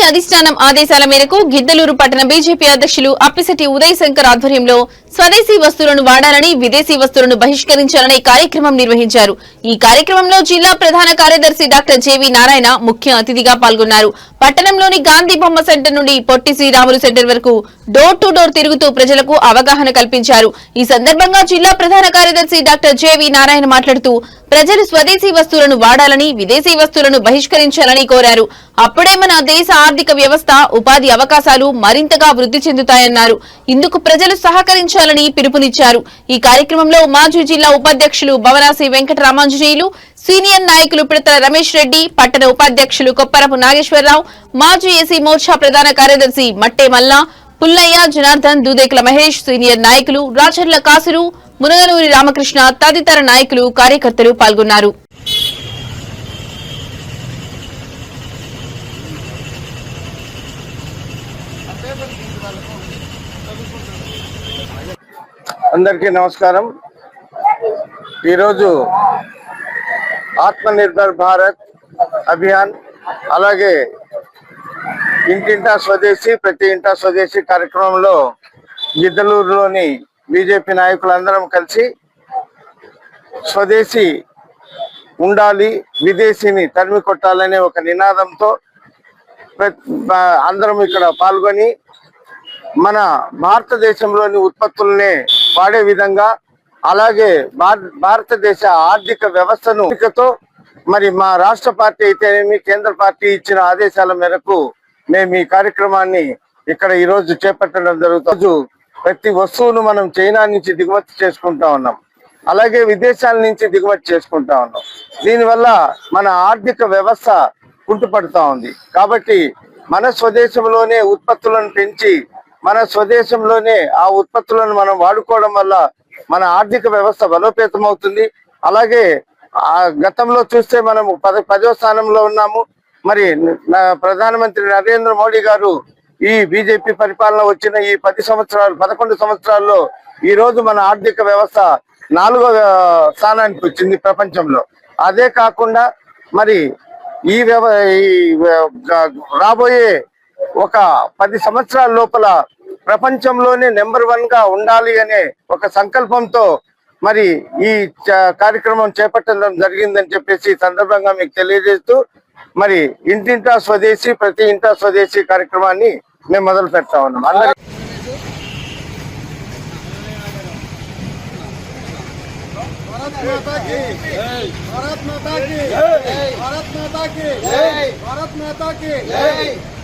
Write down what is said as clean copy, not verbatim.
అధిష్టానం ఆదేశాల మేరకు గిద్దలూరు పట్టణ బీజేపీ అధ్యక్షులు అప్పిశెట్టి ఉదయ్ శంకర్ ఆధ్వర్యంలో స్వదేశీ వస్తువులను వాడాలని విదేశీ వస్తువులను బహిష్కరించాలని కార్యక్రమం నిర్వహించారు। ఈ కార్యక్రమంలో జిల్లా ప్రధాన కార్యదర్శి డాక్టర్ జేవి నారాయణ ముఖ్య అతిథిగా పాల్గొన్నారు। పట్టణంలోని గాంధీ బొమ్మ సెంటర్ నుండి పొట్టి శ్రీరాములు సెంటర్ వరకు డోర్ టు డోర్ తిరుగుతూ ప్రజలకు అవగాహన కల్పించారు। ఈ సందర్భంగా జిల్లా ప్రధాన కార్యదర్శి డాక్టర్ జేవి నారాయణ మాట్లాడుతూ ప్రజలు స్వదేశీ వస్తువులను వాడాలని విదేశీ వస్తువులను బహిష్కరించాలని కోరారు। అప్పుడే మన దేశ ఆర్థిక వ్యవస్థ ఉపాధి అవకాశాలు మరింతగా వృద్ధి చెందుతాయన్నారు। ఇందుకు ప్రజలు సహకరించాలని పిలుపునిచ్చారు। ఈ కార్యక్రమంలో మాజీ జిల్లా ఉపాధ్యక్షులు భవనాసి వెంకటరామాంజనేయులు, సీనియర్ నాయకులు పిడతల రమేష్ రెడ్డి, పట్టణ ఉపాధ్యక్షులు కొప్పరపు నాగేశ్వరరావు, మాజీ ఎస్సీ మోర్చా ప్రధాన కార్యదర్శి మట్టే మల్లా, పుల్లయ్య, జనార్దన్, దూదేకుల మహేష్, సీనియర్ నాయకులు రాచర్ల కాసులు, మునగనూరి రామకృష్ణ తదితర నాయకులు కార్యకర్తలు పాల్గొన్నారు। అందరికీ నమస్కారం। ఈరోజు ఆత్మనిర్భర్ భారత్ అభియాన్ అలాగే ఇంటింటా స్వదేశీ ప్రతి ఇంటా స్వదేశీ కార్యక్రమంలో గిద్దలూరులోని బీజేపీ నాయకులందరం కలిసి స్వదేశీ ఉండాలి విదేశీని తరిమి కొట్టాలనే ఒక నినాదంతో అందరం ఇక్కడ పాల్గొని మన భారతదేశంలోని ఉత్పత్తులనే వాడే విధంగా అలాగే భారతదేశ ఆర్థిక వ్యవస్థను మరి మా రాష్ట్ర పార్టీ అయితేనేమి కేంద్ర పార్టీ ఇచ్చిన ఆదేశాల మేరకు మేము ఈ కార్యక్రమాన్ని ఇక్కడ ఈరోజు చేపట్టడం జరుగుతుంది। ప్రతి వస్తువును మనం చైనా నుంచి దిగుమతి చేసుకుంటా ఉన్నాం, అలాగే విదేశాల నుంచి దిగుమతి చేసుకుంటా ఉన్నాం। దీనివల్ల మన ఆర్థిక వ్యవస్థ కుంటుపడుతూ ఉంది। కాబట్టి మన స్వదేశంలోనే ఉత్పత్తులను పెంచి మన స్వదేశంలోనే ఆ ఉత్పత్తులను మనం వాడుకోవడం వల్ల మన ఆర్థిక వ్యవస్థ బలోపేతం అవుతుంది। అలాగే గతంలో చూస్తే మనం 10వ స్థానంలో ఉన్నాము। మరి ప్రధానమంత్రి నరేంద్ర మోడీ గారు ఈ బీజేపీ పరిపాలన వచ్చిన ఈ 11 సంవత్సరాల్లో ఈ రోజు మన ఆర్థిక వ్యవస్థ 4వ స్థానానికి వచ్చింది ప్రపంచంలో। అదే కాకుండా మరి ఈ రాబోయే ఒక 10 సంవత్సరాల లోపల ప్రపంచంలోనే నెంబర్ 1 గా ఉండాలి అనే ఒక సంకల్పంతో మరి ఈ కార్యక్రమం చేపట్టడం జరిగిందని చెప్పేసి ఈ సందర్భంగా మీకు తెలియజేస్తూ మరి ఇంటింటా స్వదేశీ ప్రతి ఇంటా స్వదేశీ కార్యక్రమాన్ని మేము మొదలు పెడతా ఉన్నాం। అందరికీ भारत माता की जय, भारत माता की जय, भारत माता की जय, भारत माता की जय।